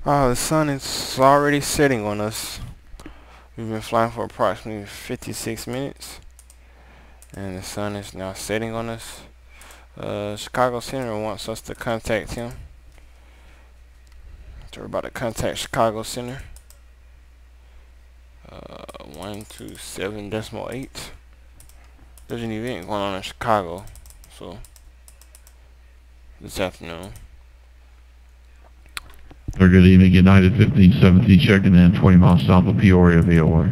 Oh, the sun is already setting on us. We've been flying for approximately 56 minutes, and the sun is now setting on us. Chicago Center wants us to contact him. So we're about to contact Chicago Center. 127.8. There's an event going on in Chicago, so this afternoon. Good evening, United 1570, checking in 20 miles south of Peoria, VOR.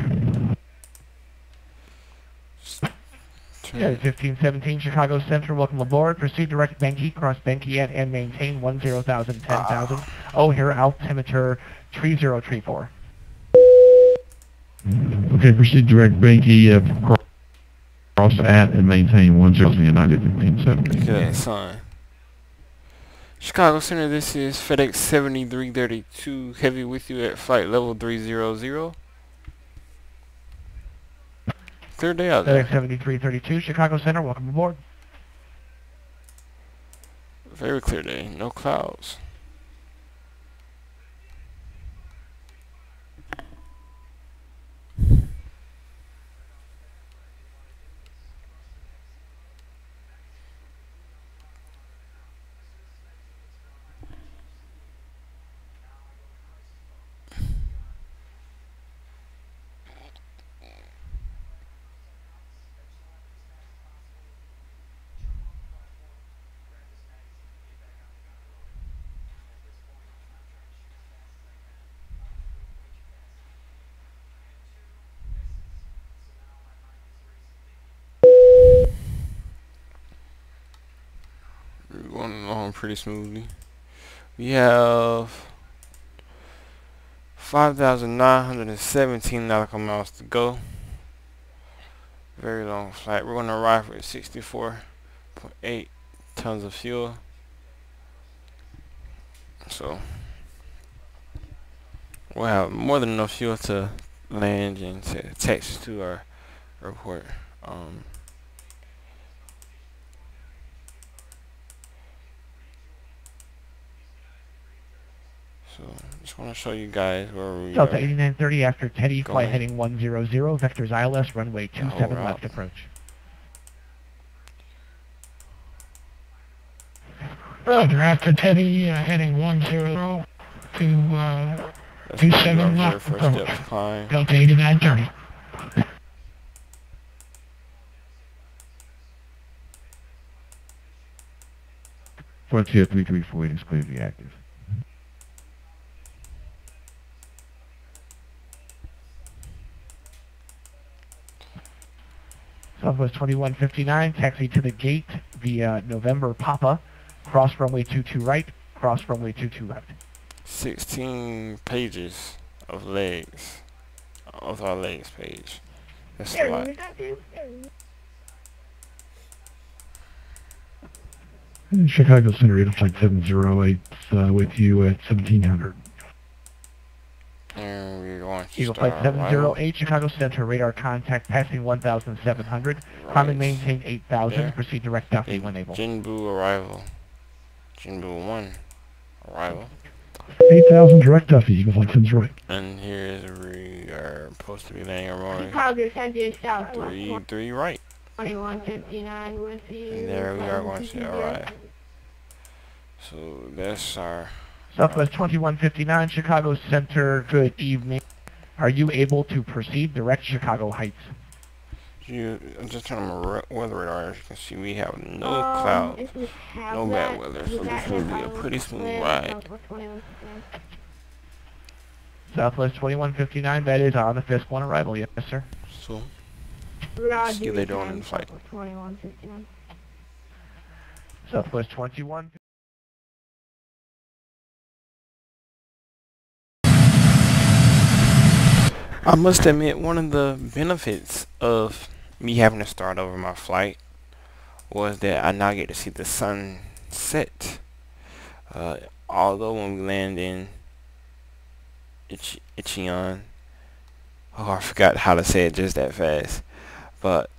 United 1517, Chicago Center, welcome aboard. Proceed direct Benki, cross Benki and maintain 10,000, 10,000. O'Hare altimeter 3034. Okay, proceed direct Banky, cross at and maintain 10,000, United 1570. Look at that sign. Chicago Center, this is FedEx 7332 Heavy with you at flight level 300. Clear day out there. FedEx 7332, Chicago Center, welcome aboard. Very clear day. No clouds. We're going along pretty smoothly. We have 5,917 nautical miles to go. Very long flight. We're going to arrive with 64.8 tons of fuel. So we'll have more than enough fuel to land and to taxi to our airport. So just want to show you guys where we Delta are. 8930 after Teddy, Going. flight heading 100, vectors ILS, runway 27 left approach. Roger, after Teddy, heading 10 to 27 left First approach. step climb. Delta 8930. Frontier 334 is clearly active. Southwest 2159, taxi to the gate via November Papa, cross runway 22 right, cross runway 22 left. 16 pages of legs. Of our legs page. That's a lot. Chicago Center, Radar Flight 708, with you at 1700. And we're going to Eagle start Flight our arrival. 708, Chicago Center, radar contact passing 1,700, climbing maintain 8,000, There. proceed direct Duffy when able. Jinbu arrival. Jinbu 1 arrival. 8,000 direct Duffy, Eagle Flight 708. And here is we are supposed to be landing around Chicago Center South 3 right. 2159 with you. And there we are going to arrive. So that's our Southwest 2159, Chicago Center, good evening. Are you able to proceed direct Chicago Heights? I'm just turning my weather radar. As you can see, we have no clouds, no bad weather, so this will be a pretty smooth ride. Southwest 2159, that is on the fifth one arrival, yes sir. So see you later on in the flight. 2159. Southwest 21. I must admit, one of the benefits of me having to start over my flight was that I now get to see the sun set. Although when we land in Ichion, oh, I forgot how to say it just that fast, but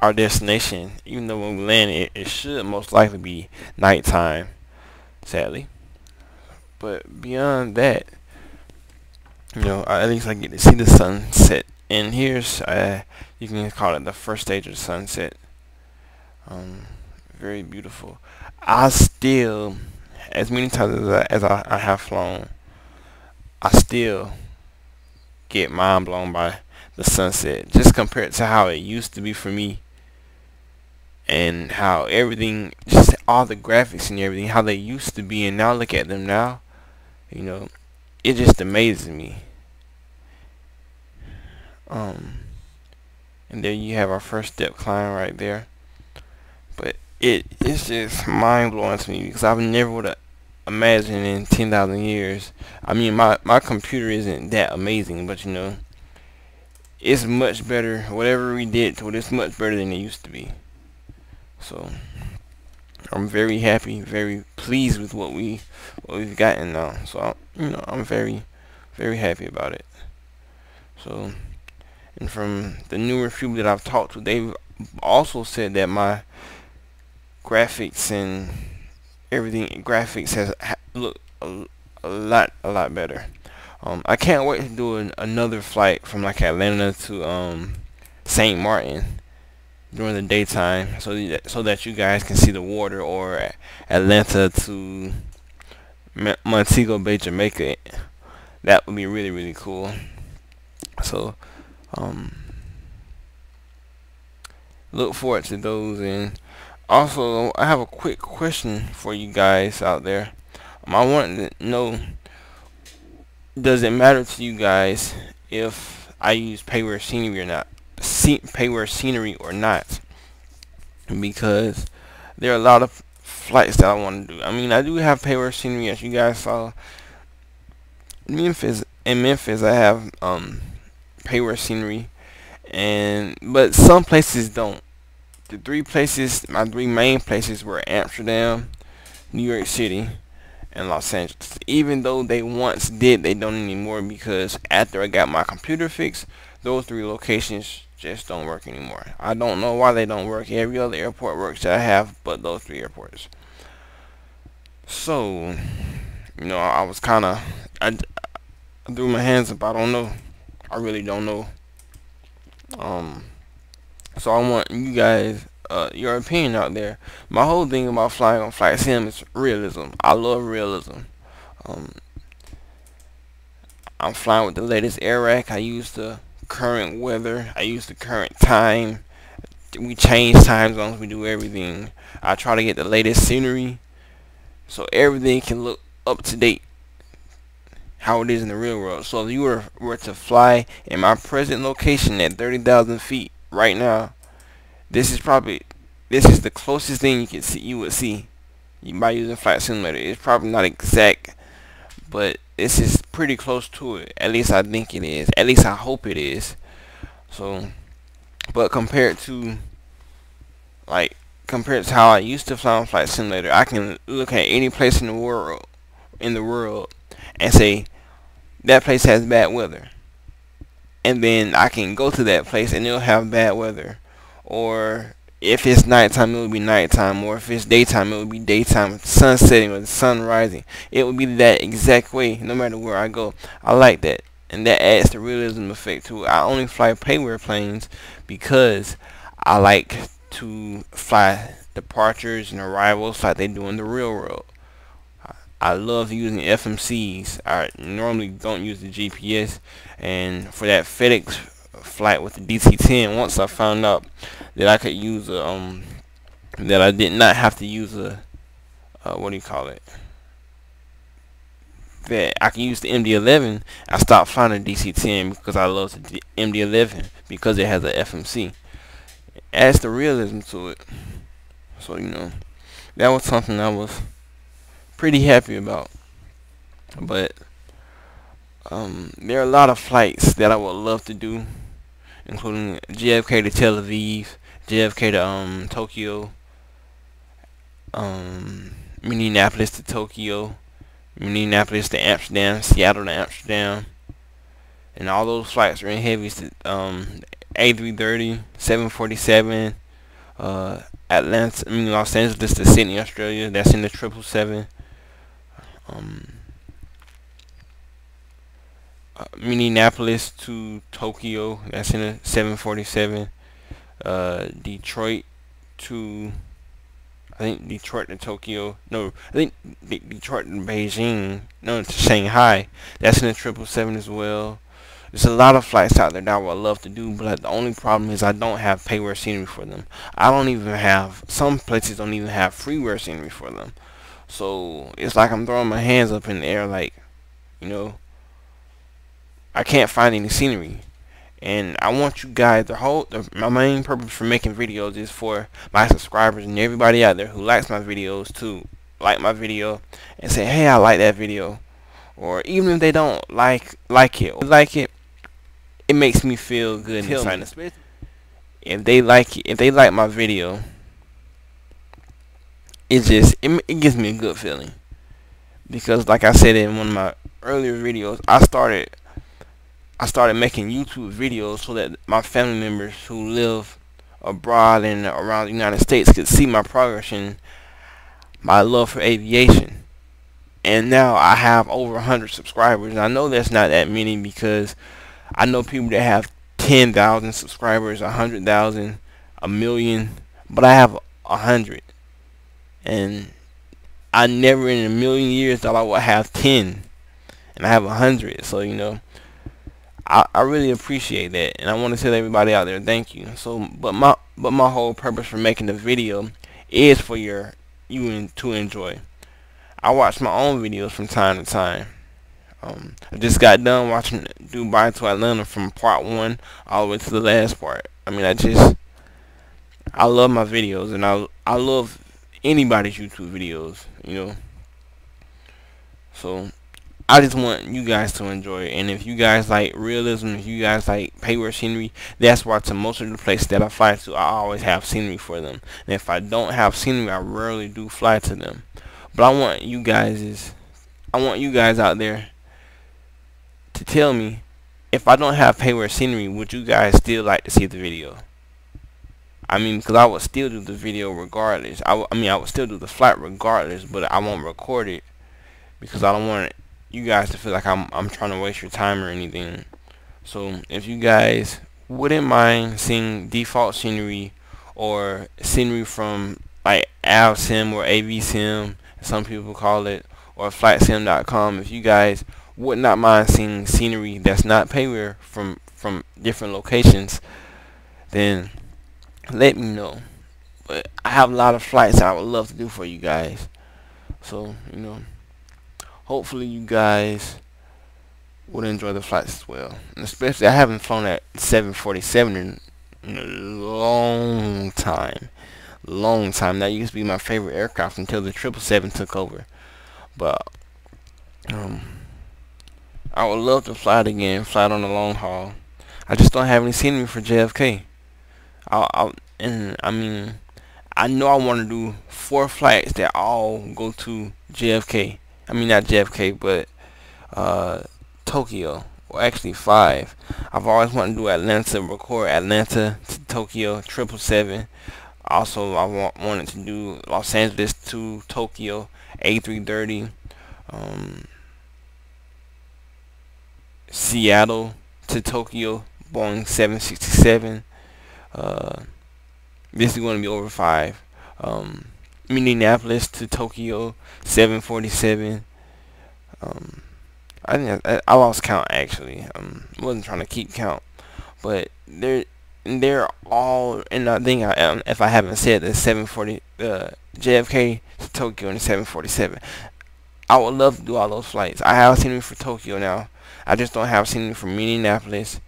our destination, even though when we land, it should most likely be nighttime, sadly. But beyond that, at least I get to see the sunset. And here's you can call it the first stage of the sunset. Very beautiful. I still, as many times as I have flown, I still get mind blown by the sunset. Just compared to how it used to be for me, and how everything, just all the graphics and everything, how they used to be, and now look at them now. It just amazes me. And there you have our first step climb right there. But it's just mind blowing to me, because I never would have imagined in 10,000 years. I mean, my computer isn't that amazing, but it's much better. Whatever we did to it, it's much better than it used to be. So I'm very happy, very pleased with what we've gotten now. So I'm very, very happy about it. So, and from the numerous people that I've talked to, they've also said that my graphics and everything, graphics has look a lot better. I can't wait to do another flight from like Atlanta to St. Martin during the daytime, so that you guys can see the water, or Atlanta to Montego Bay, Jamaica. That would be really, really cool. So look forward to those. And also, I have a quick question for you guys out there. I want to know, does it matter to you guys if I use payware scenery or not? Because there are a lot of flights that I want to do. I mean, I do have payware scenery, as you guys saw. In Memphis, I have payware scenery, but some places don't. My three main places were Amsterdam, New York City, and Los Angeles. Even though they once did, they don't anymore, because after I got my computer fixed, those three locations just don't work anymore. I don't know why they don't work. Every other airport works that I have, but those three airports. So, I was I threw my hands up. I don't know. I really don't know. So I want you guys, your opinion out there. My whole thing about flying on Flight Sim is realism. I love realism. I'm flying with the latest R.E.X. I use the current weather. I use the current time. We change time zones. We do everything. I try to get the latest scenery, so everything can look up to date, how it is in the real world. So if you were to fly in my present location at 30,000 feet right now, this is the closest thing you would see by using Flight Simulator. It's probably not exact, but this is pretty close to it. At least I think it is. At least I hope it is. So, but compared to how I used to fly on Flight Simulator, I can look at any place in the world and say that place has bad weather, and then I can go to that place and it'll have bad weather. Or if it's nighttime, it will be nighttime, or if it's daytime, it will be daytime, with the sun setting or the sun rising. It will be that exact way no matter where I go. I like that, and that adds the realism effect to it. I only fly payware planes because I like to fly departures and arrivals like they do in the real world. I love using FMCs. I normally don't use the GPS, and for that FedEx flight with the DC-10, once I found out that I could use that I did not have to use what do you call it? That I can use the MD-11. I stopped flying the DC-10 because I love the MD-11 because it has a FMC. It adds the realism to it. So that was something I was pretty happy about. But there are a lot of flights that I would love to do, including JFK to Tel Aviv, JFK to Tokyo, Minneapolis to Tokyo, Minneapolis to Amsterdam, Seattle to Amsterdam, and all those flights are in heavies to A330, 747, Los Angeles to Sydney, Australia. That's in the 777. Minneapolis to Tokyo, that's in a 747. Detroit to, I think Detroit to Tokyo. No, I think Detroit to Beijing. No, to Shanghai. That's in the 777 as well. There's a lot of flights out there that I would love to do, but the only problem is I don't have payware scenery for them. I don't even have, some places don't even have freeware scenery for them. So it's like I'm throwing my hands up in the air like, you know, I can't find any scenery. And I want you guys, my main purpose for making videos is for my subscribers and everybody out there who likes my videos to like my video and say, hey, I like that video. Or even if they don't like it, it makes me feel good inside. If they like my video, it gives me a good feeling. Because like I said in one of my earlier videos, I started making YouTube videos so that my family members who live abroad and around the United States could see my progress in my love for aviation. And now I have over 100 subscribers. And I know that's not that many because I know people that have 10,000 subscribers, 100,000, a million, but I have 100. And I never in a million years thought I would have 10, and I have 100. So you know, I really appreciate that, and I want to tell everybody out there thank you. So, but my whole purpose for making the video is for you to enjoy. I watch my own videos from time to time. I just got done watching Dubai to Atlanta from part 1 all the way to the last part. I mean, I love my videos, and I love anybody's YouTube videos, you know. So I just want you guys to enjoy it. And if you guys like realism, if you guys like payware scenery, that's why to most of the places that I fly to, I always have scenery for them. And if I don't have scenery, I rarely do fly to them. But I want you guys out there to tell me, if I don't have payware scenery, would you guys still like to see the video? I mean, because I would still do the video regardless. I would still do the flight regardless, but I won't record it because I don't want you guys to feel like I'm trying to waste your time or anything. So if you guys wouldn't mind seeing default scenery or scenery from like Sim or AVSim, some people call it, or flightsim.com, if you guys would not mind seeing scenery that's not payware from different locations, then let me know. But I have a lot of flights I would love to do for you guys. So, you know, hopefully you guys would enjoy the flights as well. And especially, I haven't flown that 747 in a long time. That used to be my favorite aircraft until the 777 took over. But I would love to fly it again, fly it on the long haul. I just don't have any scenery for JFK. I mean, I know I want to do 4 flights that all go to JFK. I mean, not JFK, but Tokyo. Or actually 5. I've always wanted to do Atlanta, record Atlanta to Tokyo, 777. Also, I wanted to do Los Angeles to Tokyo, A330. Seattle to Tokyo, Boeing 767. This is going to be over 5. Minneapolis to Tokyo, 747. I lost count actually. Wasn't trying to keep count, but they're all. And I think if I haven't said the 740, JFK to Tokyo and the 747, I would love to do all those flights. I have scenery for Tokyo now. I just don't have scenery for Minneapolis,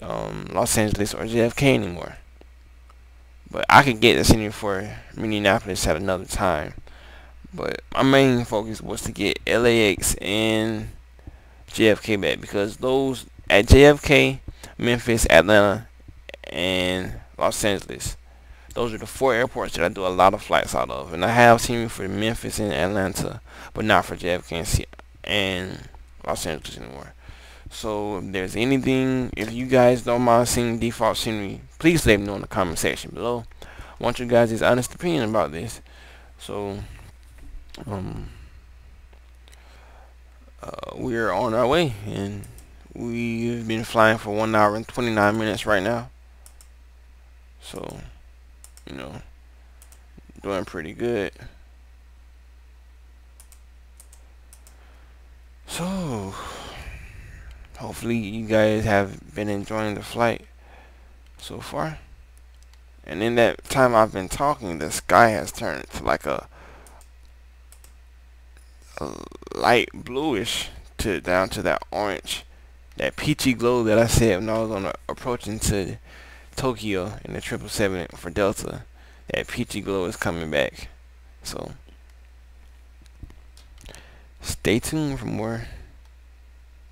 Los Angeles, or JFK anymore. But I could get the scenery for Minneapolis at another time. But my main focus was to get LAX and JFK back, because those at JFK, Memphis, Atlanta, and Los Angeles, those are the 4 airports that I do a lot of flights out of. And I have scenery for Memphis and Atlanta, but not for JFK and Los Angeles anymore. So if there's anything, if you guys don't mind seeing default scenery, please let me know in the comment section below. I want you guys' honest opinion about this. So we're on our way, and We've been flying for 1 hour and 29 minutes right now. So, you know, doing pretty good. So, hopefully you guys have been enjoying the flight so far. And in that time I've been talking, the sky has turned to like a light bluish to down to that orange, that peachy glow that I said when I was on approaching to Tokyo in the 777 for Delta. That peachy glow is coming back. So stay tuned for more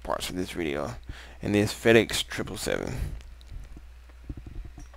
parts of this video and this FedEx 777.